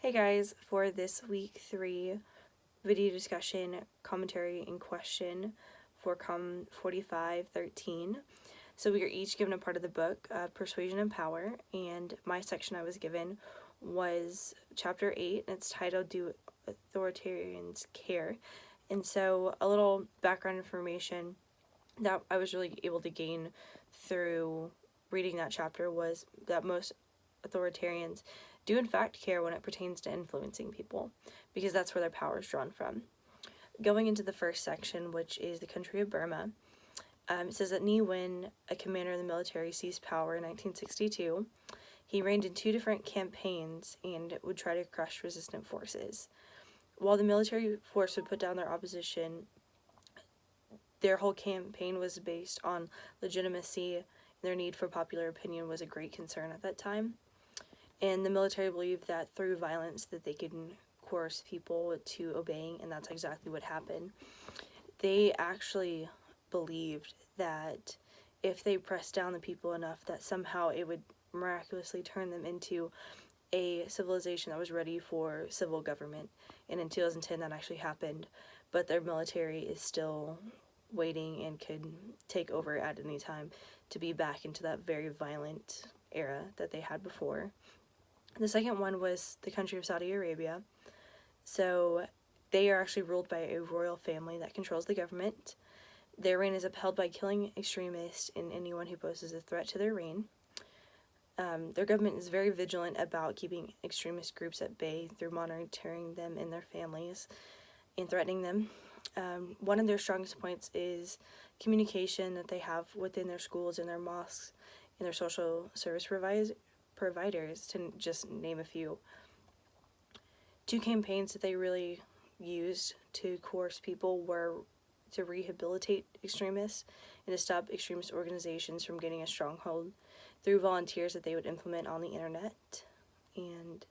Hey guys, for this week 3 video discussion, commentary, and question for COUN4513. So we are each given a part of the book, Persuasion and Power, and my section I was given was chapter 8, and it's titled Do Authoritarians Care? And so a little background information that I was really able to gain through reading that chapter was that most authoritarians do in fact care when it pertains to influencing people, because that's where their power is drawn from. Going into the first section, which is the country of Burma, it says that Ne Win, a commander in the military, seized power in 1962. He reigned in 2 different campaigns and would try to crush resistant forces. While the military force would put down their opposition, their whole campaign was based on legitimacy, and their need for popular opinion was a great concern at that time. And the military believed that through violence that they can coerce people to obeying, and that's exactly what happened. They actually believed that if they pressed down the people enough, that somehow it would miraculously turn them into a civilization that was ready for civil government. And in 2010 that actually happened, but their military is still waiting and could take over at any time to be back into that very violent era that they had before. The second one was the country of Saudi Arabia. So they are actually ruled by a royal family that controls the government. Their reign is upheld by killing extremists and anyone who poses a threat to their reign. Their government is very vigilant about keeping extremist groups at bay through monitoring them and their families and threatening them. One of their strongest points is communication that they have within their schools and their mosques and their social service providers, to just name a few. 2 campaigns that they really used to coerce people were to rehabilitate extremists and to stop extremist organizations from getting a stronghold through volunteers that they would implement on the internet. And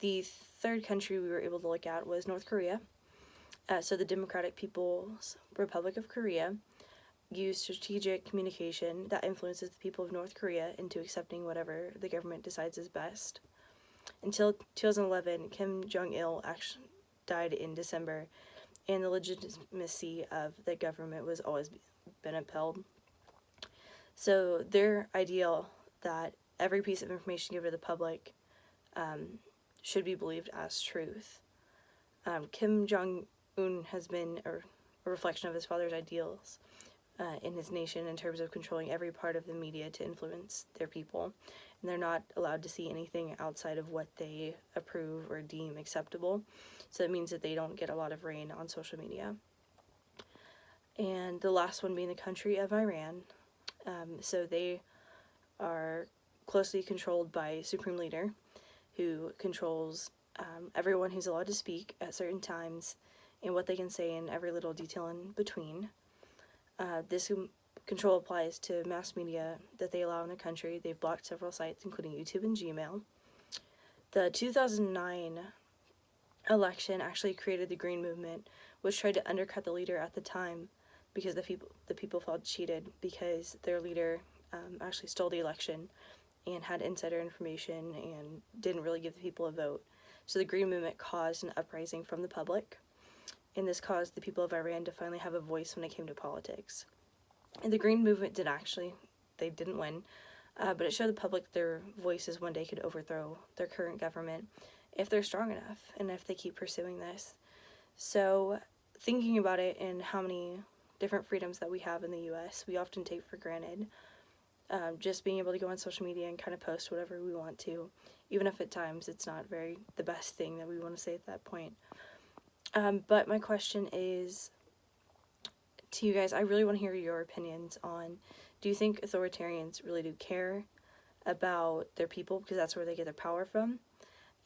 the third country we were able to look at was North Korea. So the Democratic People's Republic of Korea used strategic communication that influences the people of North Korea into accepting whatever the government decides is best. Until 2011, Kim Jong-il actually died in December, and the legitimacy of the government was always been upheld. So their ideal that every piece of information given to the public should be believed as truth. Kim Jong-un has been a reflection of his father's ideals in his nation in terms of controlling every part of the media to influence their people, and they're not allowed to see anything outside of what they approve or deem acceptable, so it means that they don't get a lot of reign on social media. And the last one being the country of Iran. So they are closely controlled by a supreme leader who controls everyone who's allowed to speak at certain times and what they can say in every little detail in between. This control applies to mass media that they allow in their country. They've blocked several sites, including YouTube and Gmail. The 2009 election actually created the Green Movement, which tried to undercut the leader at the time because the people felt cheated because their leader actually stole the election and had insider information and didn't really give the people a vote. So the Green Movement caused an uprising from the public, and this caused the people of Iran to finally have a voice when it came to politics. And the Green Movement they didn't win, but it showed the public their voices one day could overthrow their current government if they're strong enough and if they keep pursuing this. So thinking about it and how many different freedoms that we have in the US, we often take for granted. Just being able to go on social media and kind of post whatever we want to, even if at times it's not the best thing that we want to say at that point. But my question is to you guys, I really want to hear your opinions on, do you think authoritarians really do care about their people, because that's where they get their power from?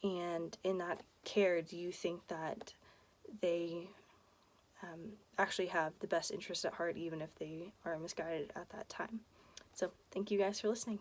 And in that care, do you think that they actually have the best interest at heart, even if they are misguided at that time? So thank you guys for listening.